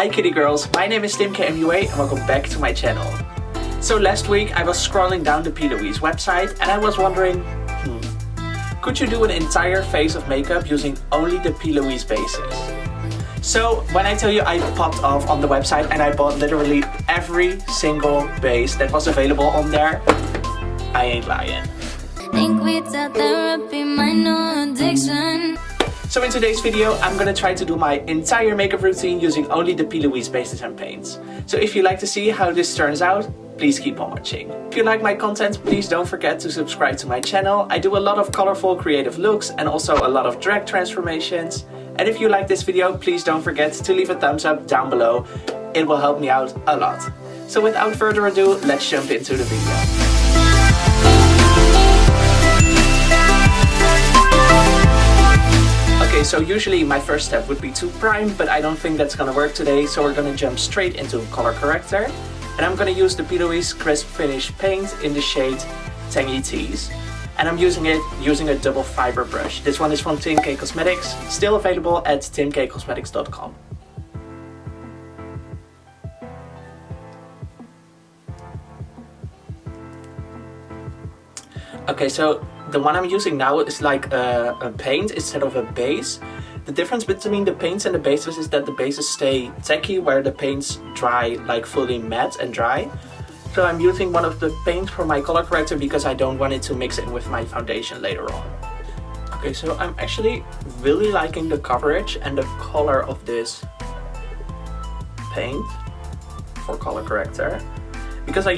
Hi kitty girls, my name is Tim MUA and welcome back to my channel. So last week I was scrolling down the Louise website and I was wondering, could you do an entire face of makeup using only the Louise bases? So when I tell you I popped off on the website and I bought literally every single base that was available on there, I ain't lying. Think we tell therapy my new addiction. So in today's video, I'm gonna try to do my entire makeup routine using only the Louise bases and paints. So if you'd like to see how this turns out, please keep on watching. If you like my content, please don't forget to subscribe to my channel. I do a lot of colorful creative looks and also a lot of drag transformations. And if you like this video, please don't forget to leave a thumbs up down below. It will help me out a lot. So without further ado, let's jump into the video. Okay, so usually my first step would be to prime, but I don't think that's gonna work today, so we're gonna jump straight into color corrector. And I'm gonna use the Louise Crisp Finish paint in the shade Tangy Tease. And I'm using it using a double fiber brush. This one is from Tim K Cosmetics, still available at timkcosmetics.com. Okay, so the one I'm using now is like a paint instead of a base. The difference between the paints and the bases is that the bases stay tacky where the paints dry like fully matte and dry. So I'm using one of the paints for my color corrector because I don't want it to mix in with my foundation later on. Okay, so I'm actually really liking the coverage and the color of this paint for color corrector because I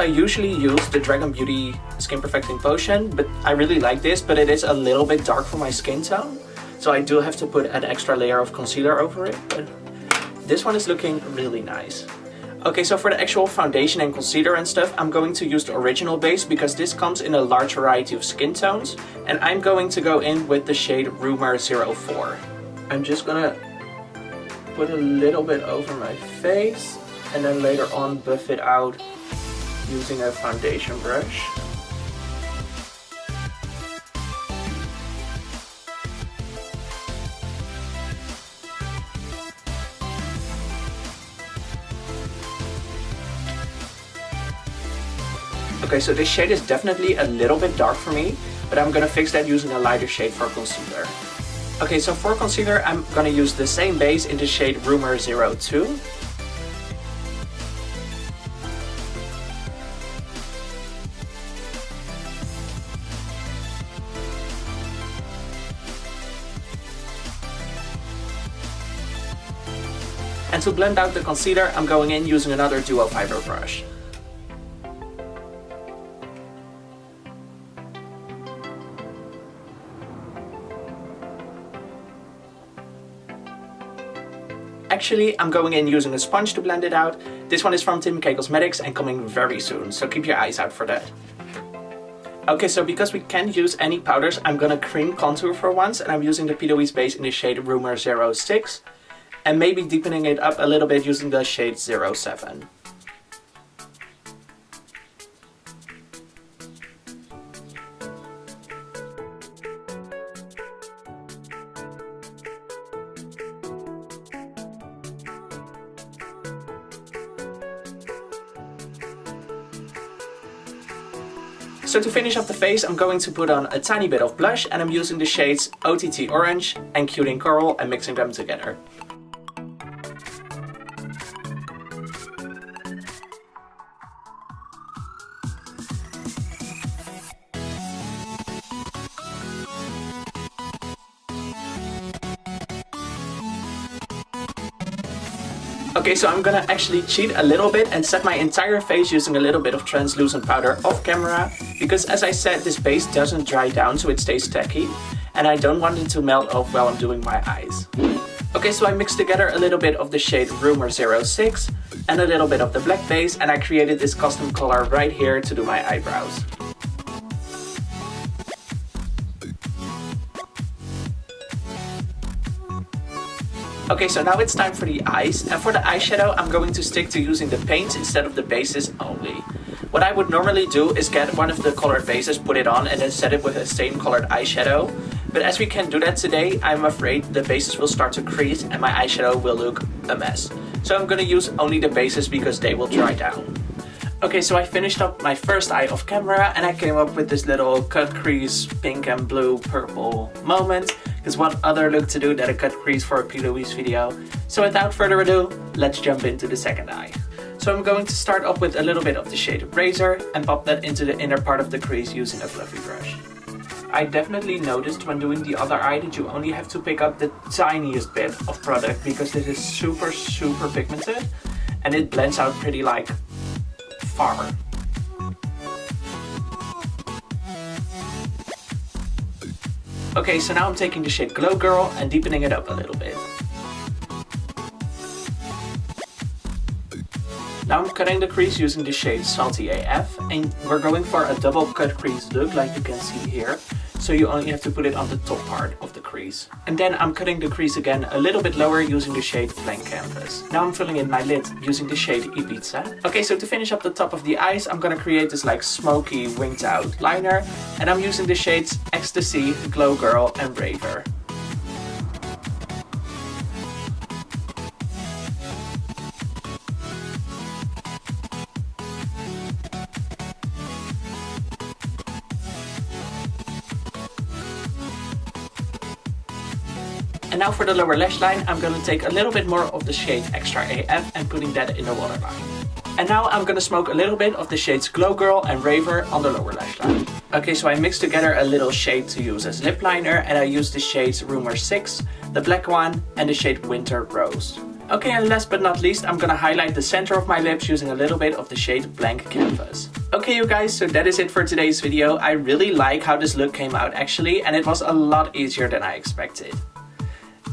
usually use the Dragon Beauty Skin Perfecting Potion, but I really like this, but it is a little bit dark for my skin tone. So I do have to put an extra layer of concealer over it, but this one is looking really nice. Okay, so for the actual foundation and concealer and stuff, I'm going to use the original base because this comes in a large variety of skin tones. And I'm going to go in with the shade Rumor 04. I'm just gonna put a little bit over my face and then later on buff it out using a foundation brush. Okay, so this shade is definitely a little bit dark for me, but I'm gonna fix that using a lighter shade for concealer. Okay, so for concealer, I'm gonna use the same base in the shade Rumor 02. And to blend out the concealer, I'm going in using another dual fiber brush. Actually, I'm going in using a sponge to blend it out. This one is from Tim K Cosmetics and coming very soon, so keep your eyes out for that. Okay, so because we can't use any powders, I'm gonna cream contour for once, and I'm using the Louise base in the shade Rumor 06. And maybe deepening it up a little bit using the shade 07. So to finish off the face, I'm going to put on a tiny bit of blush and I'm using the shades OTT Orange and Cuting Coral and mixing them together. Okay, so I'm gonna actually cheat a little bit and set my entire face using a little bit of translucent powder off camera because as I said, this base doesn't dry down so it stays tacky and I don't want it to melt off while I'm doing my eyes. Okay, so I mixed together a little bit of the shade Rumor 06 and a little bit of the black base and I created this custom color right here to do my eyebrows. Okay, so now it's time for the eyes, and for the eyeshadow I'm going to stick to using the paints instead of the bases only. What I would normally do is get one of the colored bases, put it on, and then set it with a same colored eyeshadow. But as we can't do that today, I'm afraid the bases will start to crease and my eyeshadow will look a mess. So I'm gonna use only the bases because they will dry down. Okay, so I finished up my first eye off camera and I came up with this little cut crease pink and blue purple moment. Because what other look to do than a cut crease for a P. Louise video. So without further ado, let's jump into the second eye. So I'm going to start off with a little bit of the shade Razor and pop that into the inner part of the crease using a fluffy brush. I definitely noticed when doing the other eye that you only have to pick up the tiniest bit of product because this is super pigmented and it blends out pretty like far. Okay, so now I'm taking the shade Glow Girl and deepening it up a little bit. Now I'm cutting the crease using the shade Salty AF and we're going for a double cut crease look like you can see here. So you only have to put it on the top part of the crease. And then I'm cutting the crease again a little bit lower using the shade Blank Canvas. Now I'm filling in my lid using the shade Ibiza. Okay, so to finish up the top of the eyes, I'm gonna create this like smoky winged out liner. And I'm using the shades Ecstasy, Glow Girl and Raver. And now for the lower lash line, I'm gonna take a little bit more of the shade Extra AF and putting that in the waterline. And now I'm gonna smoke a little bit of the shades Glow Girl and Raver on the lower lash line. Okay, so I mixed together a little shade to use as lip liner and I used the shades Rumor 6, the black one and the shade Winter Rose. Okay, and last but not least, I'm gonna highlight the center of my lips using a little bit of the shade Blank Canvas. Okay, you guys, so that is it for today's video. I really like how this look came out actually, and it was a lot easier than I expected.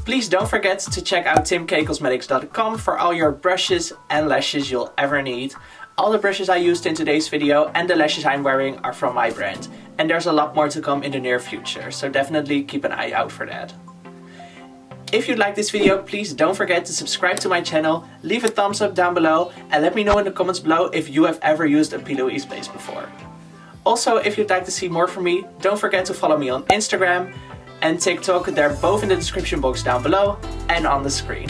Please don't forget to check out timkcosmetics.com for all your brushes and lashes you'll ever need. All the brushes I used in today's video and the lashes I'm wearing are from my brand. And there's a lot more to come in the near future, so definitely keep an eye out for that. If you like this video, please don't forget to subscribe to my channel, leave a thumbs up down below and let me know in the comments below if you have ever used a P. Louise base before. Also, if you'd like to see more from me, don't forget to follow me on Instagram and TikTok, they're both in the description box down below and on the screen.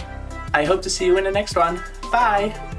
I hope to see you in the next one. Bye!